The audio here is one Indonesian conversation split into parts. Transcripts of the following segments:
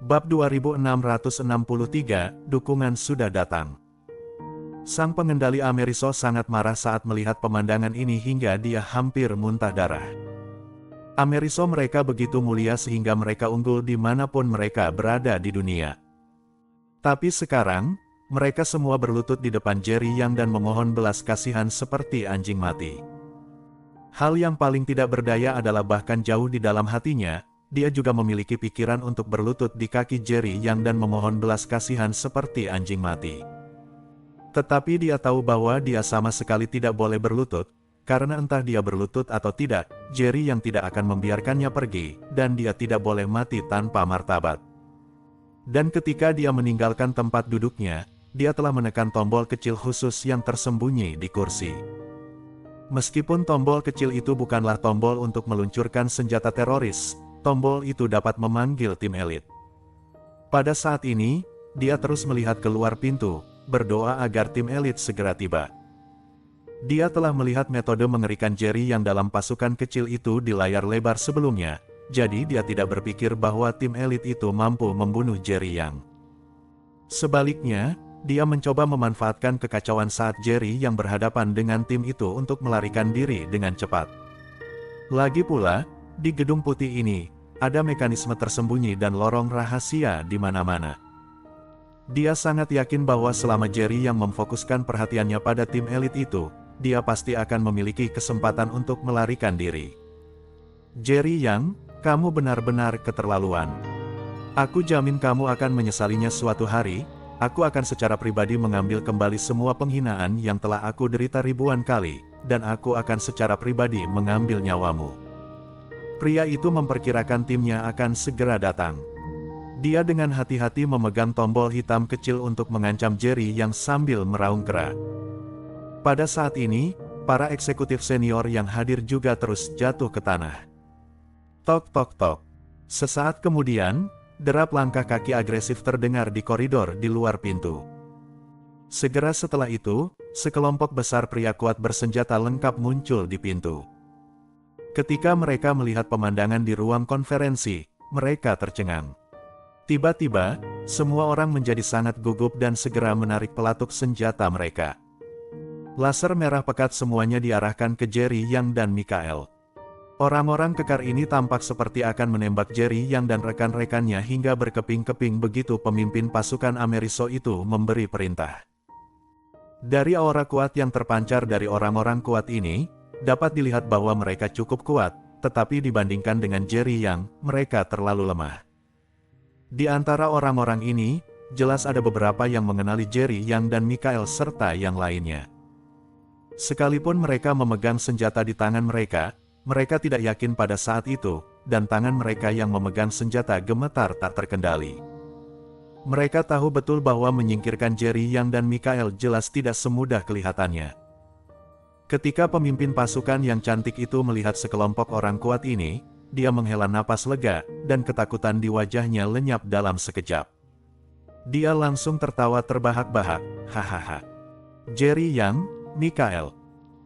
Bab 2663, dukungan sudah datang. Sang pengendali Ameriso sangat marah saat melihat pemandangan ini hingga dia hampir muntah darah. Ameriso mereka begitu mulia sehingga mereka unggul dimanapun mereka berada di dunia. Tapi sekarang, mereka semua berlutut di depan Jerry Yang dan memohon belas kasihan seperti anjing mati. Hal yang paling tidak berdaya adalah bahkan jauh di dalam hatinya, dia juga memiliki pikiran untuk berlutut di kaki Jerry Yang dan memohon belas kasihan seperti anjing mati. Tetapi dia tahu bahwa dia sama sekali tidak boleh berlutut, karena entah dia berlutut atau tidak, Jerry Yang tidak akan membiarkannya pergi, dan dia tidak boleh mati tanpa martabat. Dan ketika dia meninggalkan tempat duduknya, dia telah menekan tombol kecil khusus yang tersembunyi di kursi. Meskipun tombol kecil itu bukanlah tombol untuk meluncurkan senjata teroris, tombol itu dapat memanggil tim elit. Pada saat ini, dia terus melihat keluar pintu, berdoa agar tim elit segera tiba. Dia telah melihat metode mengerikan Jerry Yang dalam pasukan kecil itu di layar lebar sebelumnya, jadi dia tidak berpikir bahwa tim elit itu mampu membunuh Jerry Yang. Sebaliknya, dia mencoba memanfaatkan kekacauan saat Jerry Yang berhadapan dengan tim itu untuk melarikan diri dengan cepat. Lagi pula, di gedung putih ini, ada mekanisme tersembunyi dan lorong rahasia di mana-mana. Dia sangat yakin bahwa selama Jerry Yang memfokuskan perhatiannya pada tim elit itu, dia pasti akan memiliki kesempatan untuk melarikan diri. Jerry Yang, kamu benar-benar keterlaluan. Aku jamin kamu akan menyesalinya suatu hari. Aku akan secara pribadi mengambil kembali semua penghinaan yang telah aku derita ribuan kali, dan aku akan secara pribadi mengambil nyawamu. Pria itu memperkirakan timnya akan segera datang. Dia dengan hati-hati memegang tombol hitam kecil untuk mengancam Jerry Yang sambil meraung kera. Pada saat ini, para eksekutif senior yang hadir juga terus jatuh ke tanah. Tok tok tok. Sesaat kemudian, derap langkah kaki agresif terdengar di koridor di luar pintu. Segera setelah itu, sekelompok besar pria kuat bersenjata lengkap muncul di pintu. Ketika mereka melihat pemandangan di ruang konferensi, mereka tercengang. Tiba-tiba, semua orang menjadi sangat gugup dan segera menarik pelatuk senjata mereka. Laser merah pekat semuanya diarahkan ke Jerry Yang dan Mikael. Orang-orang kekar ini tampak seperti akan menembak Jerry Yang dan rekan-rekannya hingga berkeping-keping begitu pemimpin pasukan Ameriso itu memberi perintah. Dari aura kuat yang terpancar dari orang-orang kuat ini, dapat dilihat bahwa mereka cukup kuat, tetapi dibandingkan dengan Jerry Yang, mereka terlalu lemah. Di antara orang-orang ini, jelas ada beberapa yang mengenali Jerry Yang dan Mikael serta yang lainnya. Sekalipun mereka memegang senjata di tangan mereka, mereka tidak yakin pada saat itu, dan tangan mereka yang memegang senjata gemetar tak terkendali. Mereka tahu betul bahwa menyingkirkan Jerry Yang dan Mikael jelas tidak semudah kelihatannya. Ketika pemimpin pasukan yang cantik itu melihat sekelompok orang kuat ini, dia menghela napas lega, dan ketakutan di wajahnya lenyap dalam sekejap. Dia langsung tertawa terbahak-bahak, hahaha. Jerry Yang, Mikael,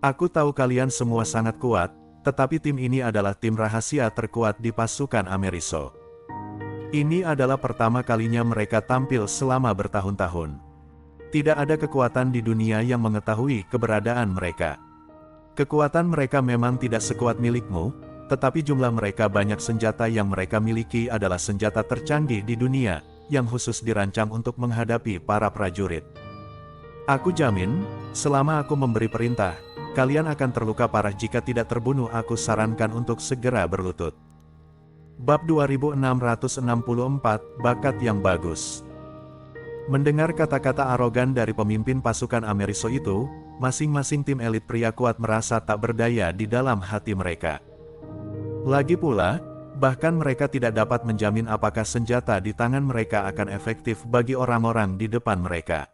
aku tahu kalian semua sangat kuat, tetapi tim ini adalah tim rahasia terkuat di pasukan Ameriso. Ini adalah pertama kalinya mereka tampil selama bertahun-tahun. Tidak ada kekuatan di dunia yang mengetahui keberadaan mereka. Kekuatan mereka memang tidak sekuat milikmu, tetapi jumlah mereka banyak senjata yang mereka miliki adalah senjata tercanggih di dunia, yang khusus dirancang untuk menghadapi para prajurit. Aku jamin, selama aku memberi perintah, kalian akan terluka parah jika tidak terbunuh. Aku sarankan untuk segera berlutut. Bab 2664, Bakat yang Bagus. Mendengar kata-kata arogan dari pemimpin pasukan Ameriso itu, masing-masing tim elit pria kuat merasa tak berdaya di dalam hati mereka. Lagi pula, bahkan mereka tidak dapat menjamin apakah senjata di tangan mereka akan efektif bagi orang-orang di depan mereka.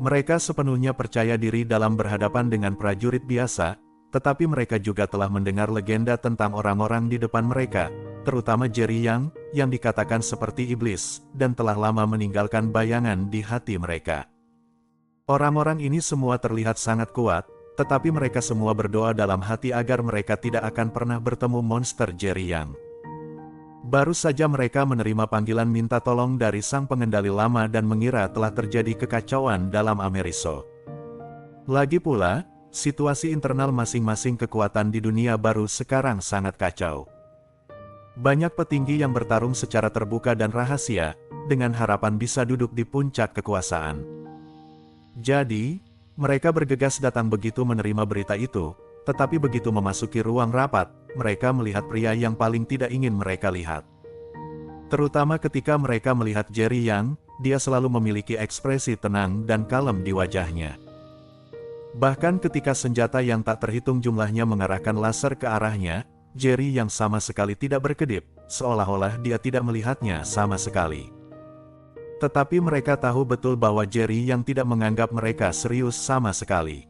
Mereka sepenuhnya percaya diri dalam berhadapan dengan prajurit biasa, tetapi mereka juga telah mendengar legenda tentang orang-orang di depan mereka, terutama Jerry Yang, yang dikatakan seperti iblis, dan telah lama meninggalkan bayangan di hati mereka. Orang-orang ini semua terlihat sangat kuat, tetapi mereka semua berdoa dalam hati agar mereka tidak akan pernah bertemu monster Jerry Yang. Baru saja mereka menerima panggilan minta tolong dari sang pengendali lama dan mengira telah terjadi kekacauan dalam Ameriso. Lagi pula, situasi internal masing-masing kekuatan di dunia baru sekarang sangat kacau. Banyak petinggi yang bertarung secara terbuka dan rahasia, dengan harapan bisa duduk di puncak kekuasaan. Jadi, mereka bergegas datang begitu menerima berita itu, tetapi begitu memasuki ruang rapat, mereka melihat pria yang paling tidak ingin mereka lihat. Terutama ketika mereka melihat Jerry Yang, dia selalu memiliki ekspresi tenang dan kalem di wajahnya. Bahkan ketika senjata yang tak terhitung jumlahnya mengarahkan laser ke arahnya, Jerry Yang sama sekali tidak berkedip, seolah-olah dia tidak melihatnya sama sekali. Tetapi mereka tahu betul bahwa Jerry Yang tidak menganggap mereka serius sama sekali.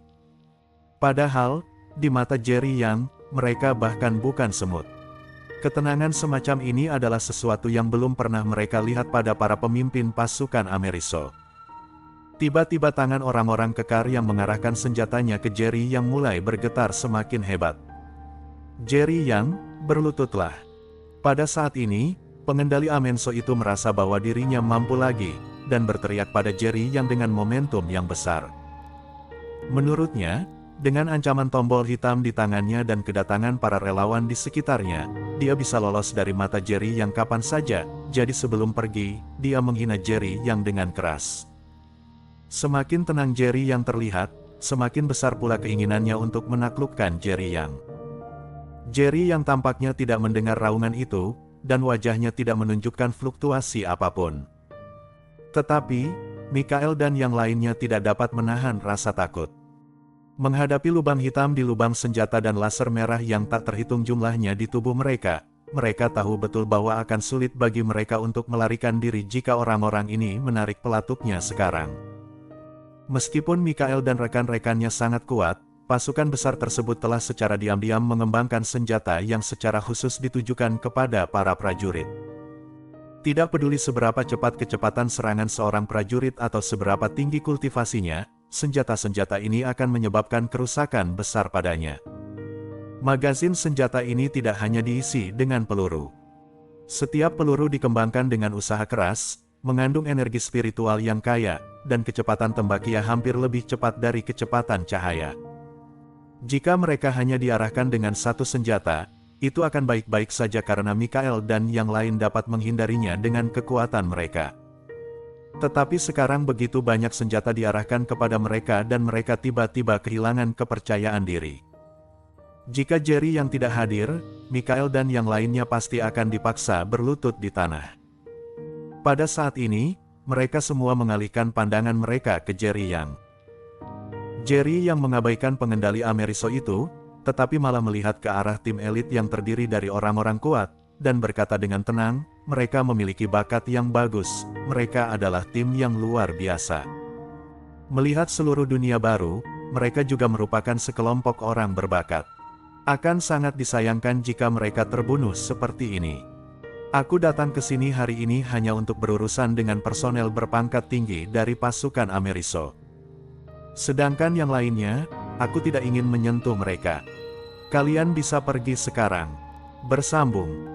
Padahal, di mata Jerry Yang, mereka bahkan bukan semut. Ketenangan semacam ini adalah sesuatu yang belum pernah mereka lihat pada para pemimpin pasukan Ameriso. Tiba-tiba tangan orang-orang kekar yang mengarahkan senjatanya ke Jerry Yang mulai bergetar semakin hebat. Jerry Yang, berlututlah. Pada saat ini, pengendali Amenso itu merasa bahwa dirinya mampu lagi, dan berteriak pada Jerry Yang dengan momentum yang besar. Menurutnya, dengan ancaman tombol hitam di tangannya dan kedatangan para relawan di sekitarnya, dia bisa lolos dari mata Jerry Yang kapan saja, jadi sebelum pergi, dia menghina Jerry Yang dengan keras. Semakin tenang Jerry Yang terlihat, semakin besar pula keinginannya untuk menaklukkan Jerry Yang. Jerry Yang tampaknya tidak mendengar raungan itu, dan wajahnya tidak menunjukkan fluktuasi apapun. Tetapi, Mikael dan yang lainnya tidak dapat menahan rasa takut. Menghadapi lubang hitam di lubang senjata dan laser merah yang tak terhitung jumlahnya di tubuh mereka, mereka tahu betul bahwa akan sulit bagi mereka untuk melarikan diri jika orang-orang ini menarik pelatuknya sekarang. Meskipun Mikael dan rekan-rekannya sangat kuat, pasukan besar tersebut telah secara diam-diam mengembangkan senjata yang secara khusus ditujukan kepada para prajurit. Tidak peduli seberapa cepat kecepatan serangan seorang prajurit atau seberapa tinggi kultivasinya, senjata-senjata ini akan menyebabkan kerusakan besar padanya. Magazin senjata ini tidak hanya diisi dengan peluru. Setiap peluru dikembangkan dengan usaha keras, mengandung energi spiritual yang kaya, dan kecepatan tembakia hampir lebih cepat dari kecepatan cahaya. Jika mereka hanya diarahkan dengan satu senjata, itu akan baik-baik saja karena Mikael dan yang lain dapat menghindarinya dengan kekuatan mereka. Tetapi sekarang begitu banyak senjata diarahkan kepada mereka dan mereka tiba-tiba kehilangan kepercayaan diri. Jika Jerry Yang tidak hadir, Mikael dan yang lainnya pasti akan dipaksa berlutut di tanah. Pada saat ini, mereka semua mengalihkan pandangan mereka ke Jerry Yang. Jerry Yang mengabaikan pengendali Ameriso itu, tetapi malah melihat ke arah tim elit yang terdiri dari orang-orang kuat, dan berkata dengan tenang, mereka memiliki bakat yang bagus, mereka adalah tim yang luar biasa. Melihat seluruh dunia baru, mereka juga merupakan sekelompok orang berbakat. Akan sangat disayangkan jika mereka terbunuh seperti ini. Aku datang ke sini hari ini hanya untuk berurusan dengan personel berpangkat tinggi dari pasukan Ameriso. Sedangkan yang lainnya, aku tidak ingin menyentuh mereka. Kalian bisa pergi sekarang. Bersambung.